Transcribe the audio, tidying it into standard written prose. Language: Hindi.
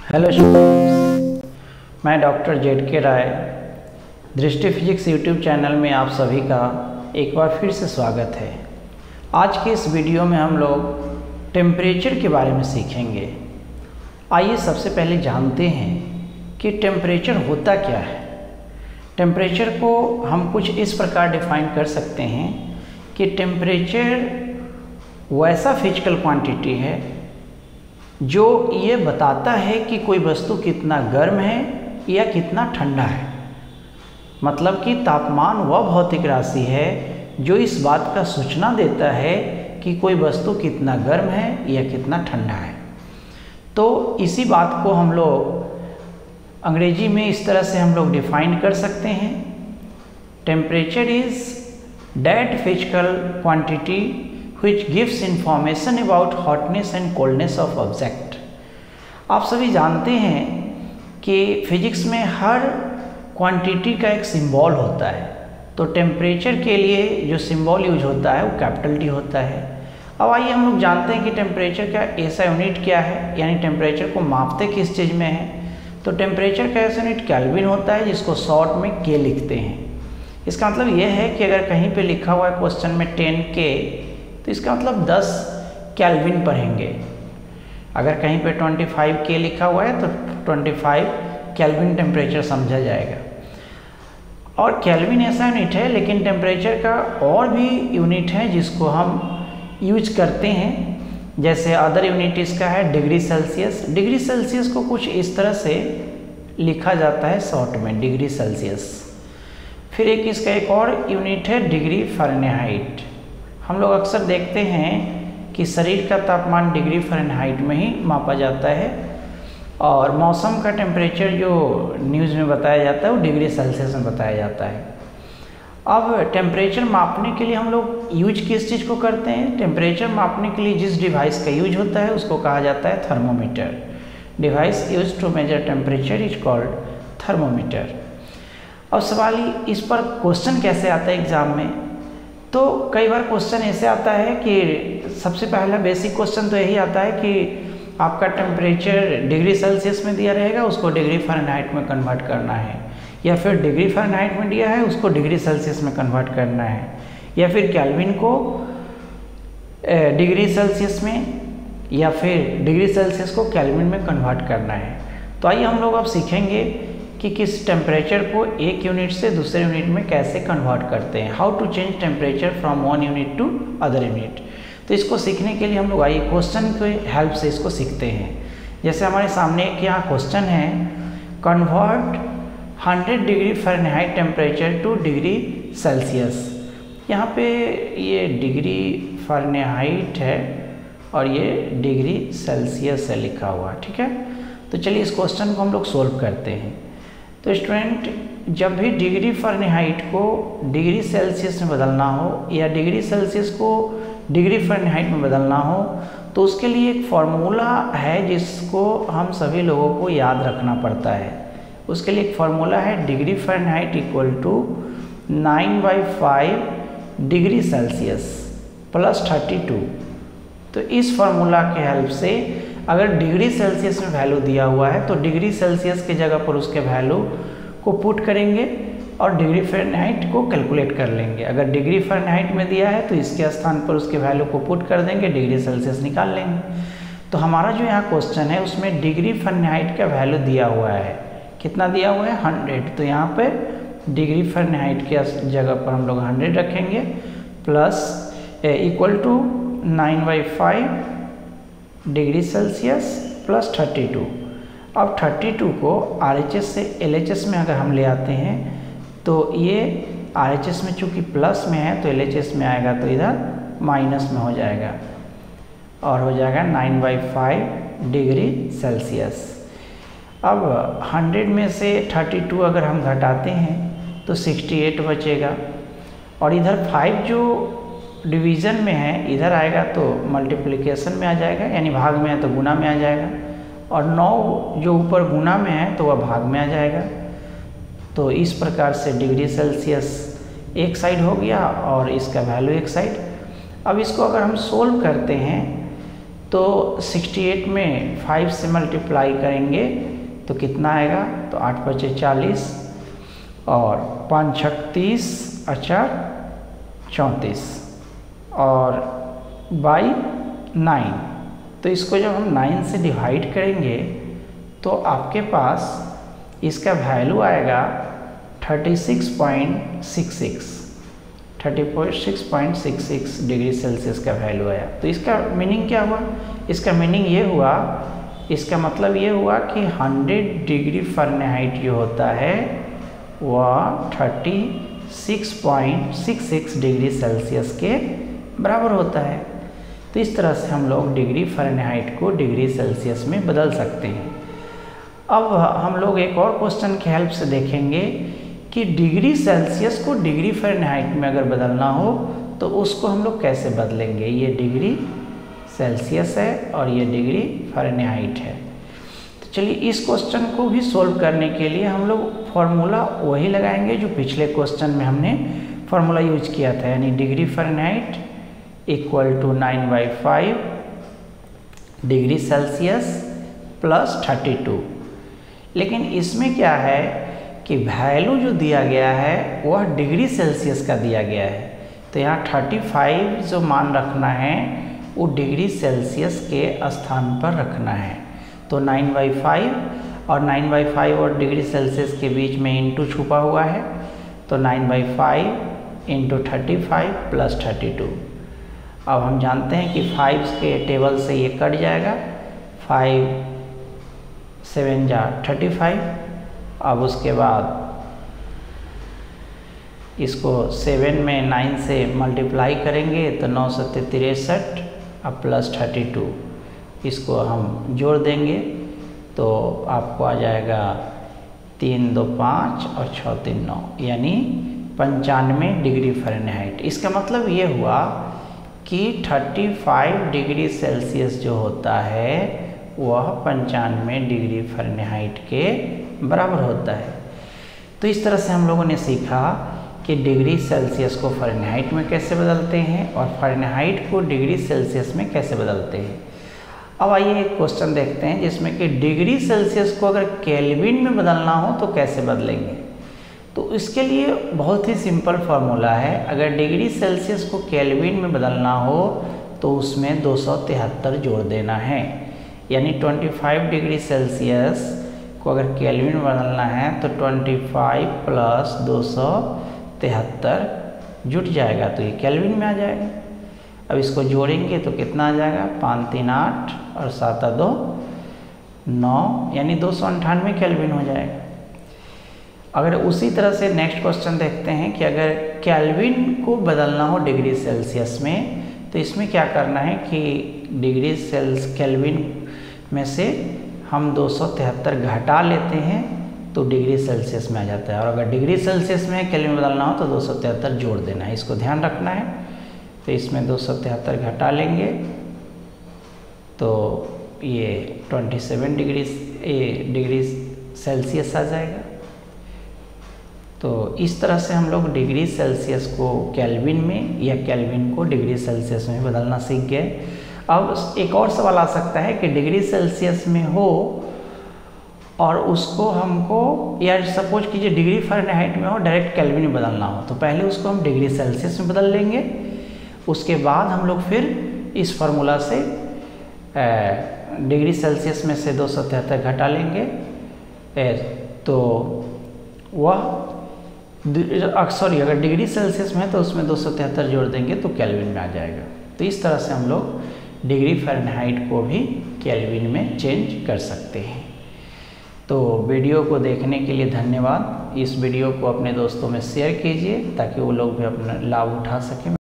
हेलो स्टूडेंट्स, मैं डॉक्टर जेड के राय दृष्टि फिजिक्स यूट्यूब चैनल में आप सभी का एक बार फिर से स्वागत है। आज के इस वीडियो में हम लोग टेम्परेचर के बारे में सीखेंगे। आइए सबसे पहले जानते हैं कि टेम्परेचर होता क्या है। टेम्परेचर को हम कुछ इस प्रकार डिफाइन कर सकते हैं कि टेम्परेचर वैसा फिजिकल क्वांटिटी है जो ये बताता है कि कोई वस्तु कितना गर्म है या कितना ठंडा है। मतलब कि तापमान वह भौतिक राशि है जो इस बात का सूचना देता है कि कोई वस्तु कितना गर्म है या कितना ठंडा है। तो इसी बात को हम लोग अंग्रेजी में इस तरह से हम लोग डिफाइन कर सकते हैं। Temperature is that physical quantity which gives information about hotness and coldness of object। आप सभी जानते हैं कि फिजिक्स में हर क्वांटिटी का एक सिंबल होता है। तो टेम्परेचर के लिए जो सिंबल यूज होता है वो कैपिटल टी होता है। अब आइए हम लोग जानते हैं कि टेम्परेचर का ऐसा यूनिट क्या है, यानी टेम्परेचर को मापते किस चीज़ में है। तो टेम्परेचर का ऐसा यूनिट केल्विन होता है, जिसको शॉर्ट में के लिखते हैं। इसका मतलब यह है कि अगर कहीं पे लिखा हुआ है क्वेश्चन में 10K, तो इसका मतलब 10 केल्विन पढ़ेंगे। अगर कहीं पे 25K लिखा हुआ है तो 25 केल्विन टेम्परेचर समझा जाएगा। और केल्विन ऐसा यूनिट है, लेकिन टेम्परेचर का और भी यूनिट है जिसको हम यूज करते हैं। जैसे अदर यूनिट इसका है डिग्री सेल्सियस। डिग्री सेल्सियस को कुछ इस तरह से लिखा जाता है शॉर्ट में, डिग्री सेल्सियस। फिर इसका एक और यूनिट है डिग्री फ़ारेनहाइट। हम लोग अक्सर देखते हैं कि शरीर का तापमान डिग्री फ़ारेनहाइट में ही मापा जाता है, और मौसम का टेम्परेचर जो न्यूज़ में बताया जाता है वो डिग्री सेल्सियस में बताया जाता है। अब टेम्परेचर मापने के लिए हम लोग यूज किस चीज़ को करते हैं? टेम्परेचर मापने के लिए जिस डिवाइस का यूज होता है उसको कहा जाता है thermometer. Device use to measure temperature is called thermometer. अब सवाल इस पर क्वेश्चन कैसे आता है एग्जाम में? तो कई बार क्वेश्चन ऐसे आता है कि सबसे पहला बेसिक क्वेश्चन तो यही आता है कि आपका टेम्परेचर डिग्री सेल्सियस में दिया रहेगा, उसको डिग्री फ़ारेनहाइट में कन्वर्ट करना है, या फिर डिग्री फ़ारेनहाइट में दिया है उसको डिग्री सेल्सियस में कन्वर्ट करना है, या फिर केल्विन को डिग्री सेल्सियस में, या फिर डिग्री सेल्सियस को केल्विन में कन्वर्ट करना है। तो आइए हम लोग अब सीखेंगे कि किस टेम्परेचर को एक यूनिट से दूसरे यूनिट में कैसे कन्वर्ट करते हैं। How to change temperature from one unit to other unit. तो इसको सीखने के लिए हम लोग आइए क्वेश्चन के हेल्प से इसको सीखते हैं। जैसे हमारे सामने एक यहाँ क्वेश्चन है, convert 100 degree Fahrenheit temperature two degree Celsius. यहाँ पे ये डिग्री फ़ारेनहाइट है और ये डिग्री सेल्सियस है लिखा हुआ, ठीक है। तो चलिए इस क्वेश्चन को हम लोग सोल्व करते हैं। तो स्टूडेंट, जब भी डिग्री फ़ारेनहाइट को डिग्री सेल्सियस में बदलना हो या डिग्री सेल्सियस को डिग्री फ़ारेनहाइट में बदलना हो, तो उसके लिए एक फार्मूला है जिसको हम सभी लोगों को याद रखना पड़ता है। उसके लिए एक फार्मूला है degree Fahrenheit equal to 9/5 degree Celsius plus 32। तो इस फार्मूला के हेल्प से अगर डिग्री सेल्सियस में वैल्यू दिया हुआ है तो डिग्री सेल्सियस की जगह पर उसके वैल्यू को पुट करेंगे और डिग्री फ़ारेनहाइट को कैलकुलेट कर लेंगे। अगर डिग्री फ़ारेनहाइट में दिया है तो इसके स्थान पर उसके वैल्यू को पुट कर देंगे, डिग्री सेल्सियस निकाल लेंगे। तो हमारा जो यहाँ क्वेश्चन है उसमें डिग्री फ़ारेनहाइट का वैल्यू दिया हुआ है, कितना दिया हुआ है? 100। तो यहाँ पर डिग्री फ़ारेनहाइट के जगह पर हम लोग 100 रखेंगे plus equal to 9/5 degree Celsius plus 32। अब 32 को RHS से LHS में अगर हम ले आते हैं तो ये RHS में चूँकि प्लस में है तो LHS में आएगा तो इधर माइनस में हो जाएगा और हो जाएगा 9/5 डिग्री सेल्सियस। अब 100 में से 32 अगर हम घटाते हैं तो 68 बचेगा, और इधर 5 जो डिवीज़न में है इधर आएगा तो मल्टीप्लिकेशन में आ जाएगा, यानी भाग में है तो गुना में आ जाएगा, और 9 जो ऊपर गुना में है तो वह भाग में आ जाएगा। तो इस प्रकार से डिग्री सेल्सियस एक साइड हो गया और इसका वैल्यू एक साइड। अब इसको अगर हम सोल्व करते हैं तो 68 में 5 से मल्टीप्लाई करेंगे तो कितना आएगा, तो 8 × 5 = 40 और 5 × 6 = 30 अच्छा 34 और बाई 9। तो इसको जब हम 9 से डिवाइड करेंगे तो आपके पास इसका वैल्यू आएगा 36.66 डिग्री सेल्सियस का वैल्यू आया। तो इसका मीनिंग क्या हुआ, इसका मीनिंग ये हुआ, इसका मतलब ये हुआ कि 100 डिग्री फ़ारेनहाइट जो होता है वह 36.66 डिग्री सेल्सियस के बराबर होता है। तो इस तरह से हम लोग डिग्री फ़ारेनहाइट को डिग्री सेल्सियस में बदल सकते हैं। अब हम लोग एक और क्वेश्चन की हेल्प से देखेंगे कि डिग्री सेल्सियस को डिग्री फ़ारेनहाइट में अगर बदलना हो तो उसको हम लोग कैसे बदलेंगे। ये डिग्री सेल्सियस है और ये डिग्री फ़ारेनहाइट है। तो चलिए इस क्वेश्चन को भी सोल्व करने के लिए हम लोग फॉर्मूला वही लगाएंगे जो पिछले क्वेश्चन में हमने फार्मूला यूज किया था, यानी डिग्री फ़ारेनहाइट = 9/5 डिग्री सेल्सियस + 32। लेकिन इसमें क्या है कि वैल्यू जो दिया गया है वह डिग्री सेल्सियस का दिया गया है। तो यहाँ 35 जो मान रखना है वो डिग्री सेल्सियस के स्थान पर रखना है। तो 9/5 और 9/5 और डिग्री सेल्सियस के बीच में इंटू छुपा हुआ है। तो 9/5 × 35 + 32। अब हम जानते हैं कि 5 के टेबल से ये कट जाएगा, 5 × 7 = 35। अब उसके बाद इसको 7 में 9 से मल्टीप्लाई करेंगे तो 9 × 7 = 63 अब +32 इसको हम जोड़ देंगे तो आपको आ जाएगा 3 × 2 = 5 और 6 × 3 = 9 यानी 95 डिग्री फ़ारेनहाइट। इसका मतलब ये हुआ कि 35 डिग्री सेल्सियस जो होता है वह 95 डिग्री फ़ारेनहाइट के बराबर होता है। तो इस तरह से हम लोगों ने सीखा कि डिग्री सेल्सियस को फ़ारेनहाइट में कैसे बदलते हैं और फ़ारेनहाइट को डिग्री सेल्सियस में कैसे बदलते हैं। अब आइए एक क्वेश्चन देखते हैं जिसमें कि डिग्री सेल्सियस को अगर केल्विन में बदलना हो तो कैसे बदलेंगे। तो इसके लिए बहुत ही सिंपल फार्मूला है। अगर डिग्री सेल्सियस को केल्विन में बदलना हो तो उसमें 273 जोड़ देना है, यानी 25 डिग्री सेल्सियस को अगर केल्विन में बदलना है तो 25 + 273 जुट जाएगा तो ये केल्विन में आ जाएगा। अब इसको जोड़ेंगे तो कितना आ जाएगा, 5 × 3 = 8 और 7 × 2 = 9 यानी 298 केल्विन हो जाएगा। अगर उसी तरह से नेक्स्ट क्वेश्चन देखते हैं कि अगर केल्विन को बदलना हो डिग्री सेल्सियस में तो इसमें क्या करना है कि डिग्री केल्विन में से हम 273 घटा लेते हैं तो डिग्री सेल्सियस में आ जाता है, और अगर डिग्री सेल्सियस में केल्विन बदलना हो तो 273 जोड़ देना है, इसको ध्यान रखना है। तो इसमें 273 घटा लेंगे तो ये 27 डिग्री सेल्सियस आ जाएगा। तो इस तरह से हम लोग डिग्री सेल्सियस को केल्विन में या केल्विन को डिग्री सेल्सियस में बदलना सीख गए। अब एक और सवाल आ सकता है कि डिग्री सेल्सियस में हो और उसको हमको, या सपोज कीजिए डिग्री फ़ारेनहाइट में हो डायरेक्ट केल्विन में बदलना हो, तो पहले उसको हम डिग्री सेल्सियस में बदल लेंगे, उसके बाद हम लोग फिर इस फार्मूला से डिग्री सेल्सियस में से 273 घटा लेंगे तो वह अगर डिग्री सेल्सियस में है तो उसमें 273 जोड़ देंगे तो केल्विन में आ जाएगा। तो इस तरह से हम लोग डिग्री फ़ारेनहाइट को भी केल्विन में चेंज कर सकते हैं। तो वीडियो को देखने के लिए धन्यवाद। इस वीडियो को अपने दोस्तों में शेयर कीजिए ताकि वो लोग भी अपना लाभ उठा सकें।